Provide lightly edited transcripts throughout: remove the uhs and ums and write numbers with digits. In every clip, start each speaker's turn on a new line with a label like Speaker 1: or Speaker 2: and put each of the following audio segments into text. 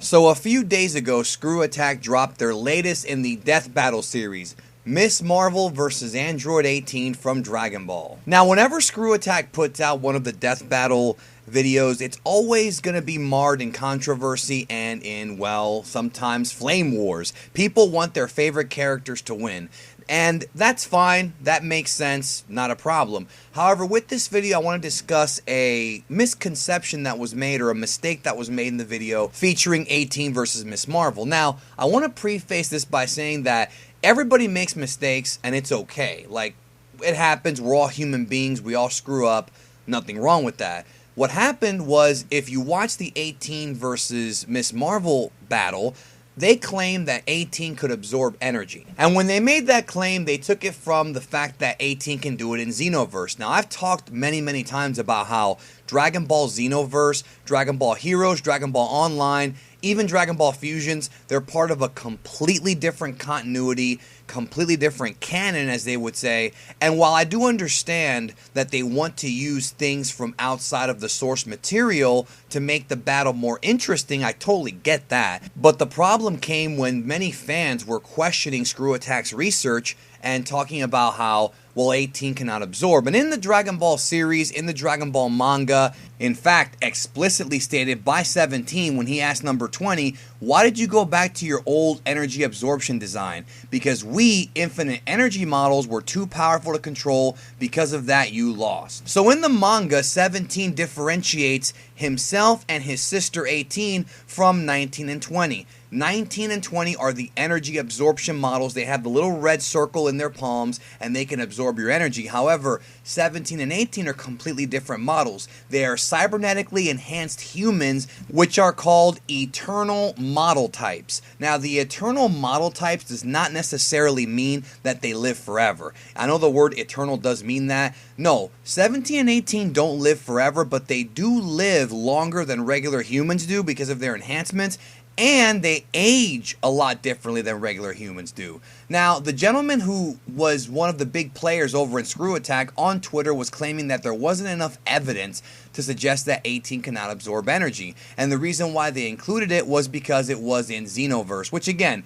Speaker 1: So a few days ago, ScrewAttack dropped their latest in the Death Battle series, Miss Marvel vs. Android 18 from Dragon Ball. Now, whenever ScrewAttack puts out one of the Death Battle videos, it's always going to be marred in controversy and in, well, sometimes flame wars. People want their favorite characters to win. And that's fine, that makes sense, not a problem. However, with this video, I want to discuss a misconception that was made, or a mistake that was made in the video featuring 18 versus Miss Marvel. Now, I want to preface this by saying that everybody makes mistakes, and it's okay. Like, it happens, we're all human beings, we all screw up, nothing wrong with that. What happened was, if you watch the 18 versus Miss Marvel battle, they claimed that 18 could absorb energy. And when they made that claim, they took it from the fact that 18 can do it in Xenoverse. Now, I've talked many times about how Dragon Ball Xenoverse, Dragon Ball Heroes, Dragon Ball Online, even Dragon Ball Fusions, they're part of a completely different continuity, completely different canon, as they would say. And while I do understand that they want to use things from outside of the source material to make the battle more interesting, I totally get that. But the problem came when many fans were questioning ScrewAttack's research and talking about how, well, 18 cannot absorb. And in the Dragon Ball series, in the Dragon Ball manga, in fact, explicitly stated by 17 when he asked number 20, why did you go back to your old energy absorption design? Because we, infinite energy models, were too powerful to control. Because of that, you lost. So in the manga, 17 differentiates himself and his sister 18 from 19 and 20. 19 and 20 are the energy absorption models. They have the little red circle in their palms and they can absorb your energy. However, 17 and 18 are completely different models. They are cybernetically enhanced humans, which are called eternal model types. Now, the eternal model types does not necessarily mean that they live forever. I know the word eternal does mean that. No, 17 and 18 don't live forever, but they do live longer than regular humans do because of their enhancements. And they age a lot differently than regular humans do. Now, the gentleman who was one of the big players over in ScrewAttack on Twitter was claiming that there wasn't enough evidence to suggest that 18 cannot absorb energy. And the reason why they included it was because it was in Xenoverse, which again,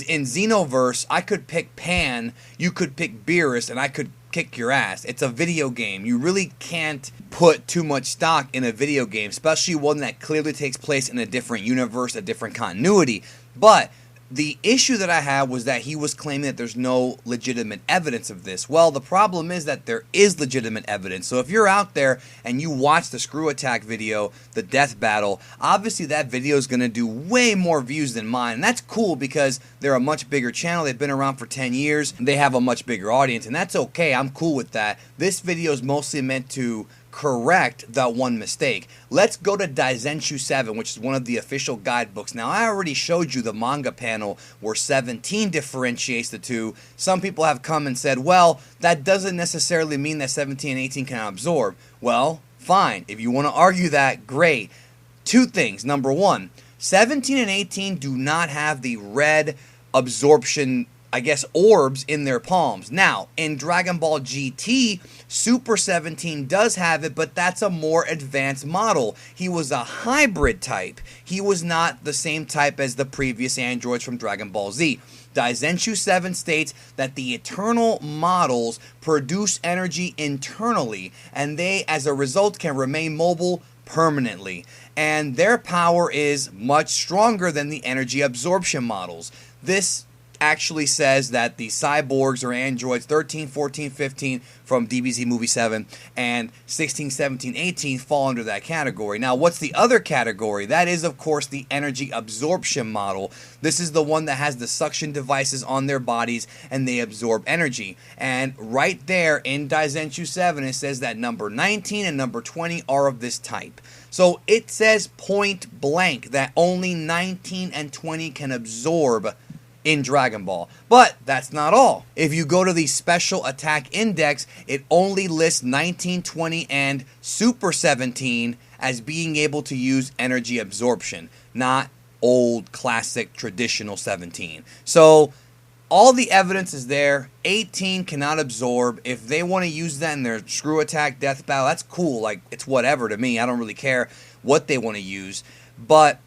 Speaker 1: in Xenoverse, I could pick Pan, you could pick Beerus, and I could kick your ass. It's a video game. You really can't put too much stock in a video game, especially one that clearly takes place in a different universe, a different continuity. But the issue that I had was that he was claiming that there's no legitimate evidence of this. Well, the problem is that there is legitimate evidence. So if you're out there and you watch the ScrewAttack video, the Death Battle, obviously that video is going to do way more views than mine. And that's cool because they're a much bigger channel. They've been around for 10 years. They have a much bigger audience, and that's okay. I'm cool with that. This video is mostly meant to correct that one mistake. Let's go to Daizenshu 7, which is one of the official guidebooks. Now, I already showed you the manga panel where 17 differentiates the two. Some people have come and said, well, that doesn't necessarily mean that 17 and 18 can absorb. Well, fine. If you want to argue that, great. Two things. Number one, 17 and 18 do not have the red absorption, I guess, orbs in their palms. Now, in Dragon Ball GT, Super 17 does have it, but that's a more advanced model. He was a hybrid type. He was not the same type as the previous androids from Dragon Ball Z. Daizenshu 7 states that the eternal models produce energy internally, and they, as a result, can remain mobile permanently. And their power is much stronger than the energy absorption models. This actually says that the cyborgs or androids 13, 14, 15 from DBZ Movie 7 and 16, 17, 18 fall under that category. Now, what's the other category? That is, of course, the energy absorption model. This is the one that has the suction devices on their bodies and they absorb energy. And right there in Daizenshu 7, it says that number 19 and number 20 are of this type. So it says point blank that only 19 and 20 can absorb in Dragon Ball. But that's not all. If you go to the Special Attack Index, it only lists 19, 20, and Super 17 as being able to use energy absorption, not old, classic, traditional 17. So all the evidence is there. 18 cannot absorb. If they want to use that in their ScrewAttack Death Battle, that's cool. Like, it's whatever to me. I don't really care what they want to use. But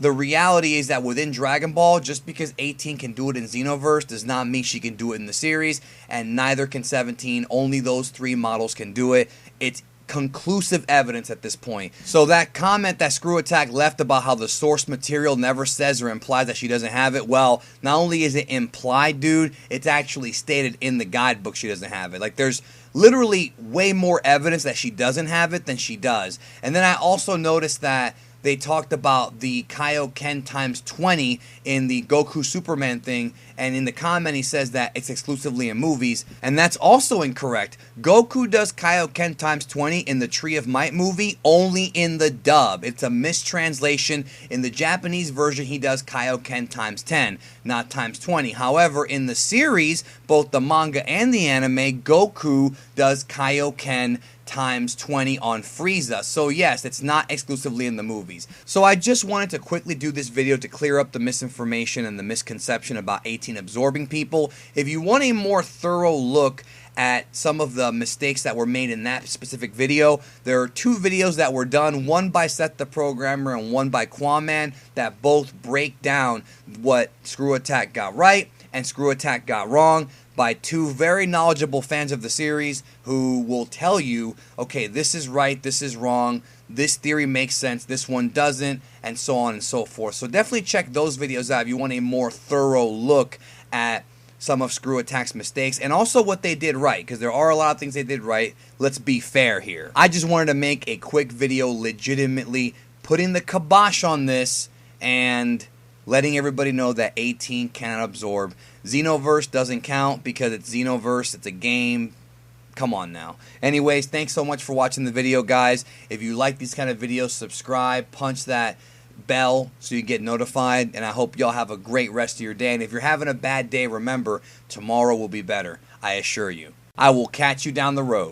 Speaker 1: the reality is that within Dragon Ball, just because 18 can do it in Xenoverse does not mean she can do it in the series, and neither can 17. Only those 3 models can do it. It's conclusive evidence at this point. So that comment that ScrewAttack left about how the source material never says or implies that she doesn't have it, well, not only is it implied, dude, it's actually stated in the guidebook she doesn't have it. Like, there's literally way more evidence that she doesn't have it than she does. And then I also noticed that they talked about the Kaioken times 20 in the Goku Superman thing, and in the comment he says that it's exclusively in movies, and that's also incorrect. Goku does Kaioken times 20 in the Tree of Might movie, only in the dub. It's a mistranslation. In the Japanese version, he does Kaioken times 10, not times 20. However, in the series, both the manga and the anime, Goku does Kaioken times 20 on Frieza. So yes, it's not exclusively in the movies. So I just wanted to quickly do this video to clear up the misinformation and the misconception about 18 absorbing people. If you want a more thorough look at some of the mistakes that were made in that specific video, there are 2 videos that were done, one by Seth the Programmer and one by Quaman, that both break down what ScrewAttack got right and ScrewAttack got wrong, by 2 very knowledgeable fans of the series who will tell you, okay, this is right, this is wrong, this theory makes sense, this one doesn't, and so on and so forth. So definitely check those videos out if you want a more thorough look at some of ScrewAttack's mistakes and also what they did right, because there are a lot of things they did right. Let's be fair here. I just wanted to make a quick video legitimately putting the kibosh on this and letting everybody know that 18 cannot absorb. Xenoverse doesn't count because it's Xenoverse, it's a game. Come on now. Anyways, thanks so much for watching the video, guys. If you like these kind of videos, subscribe, punch that bell so you get notified, and I hope y'all have a great rest of your day. And if you're having a bad day, remember, tomorrow will be better, I assure you. I will catch you down the road.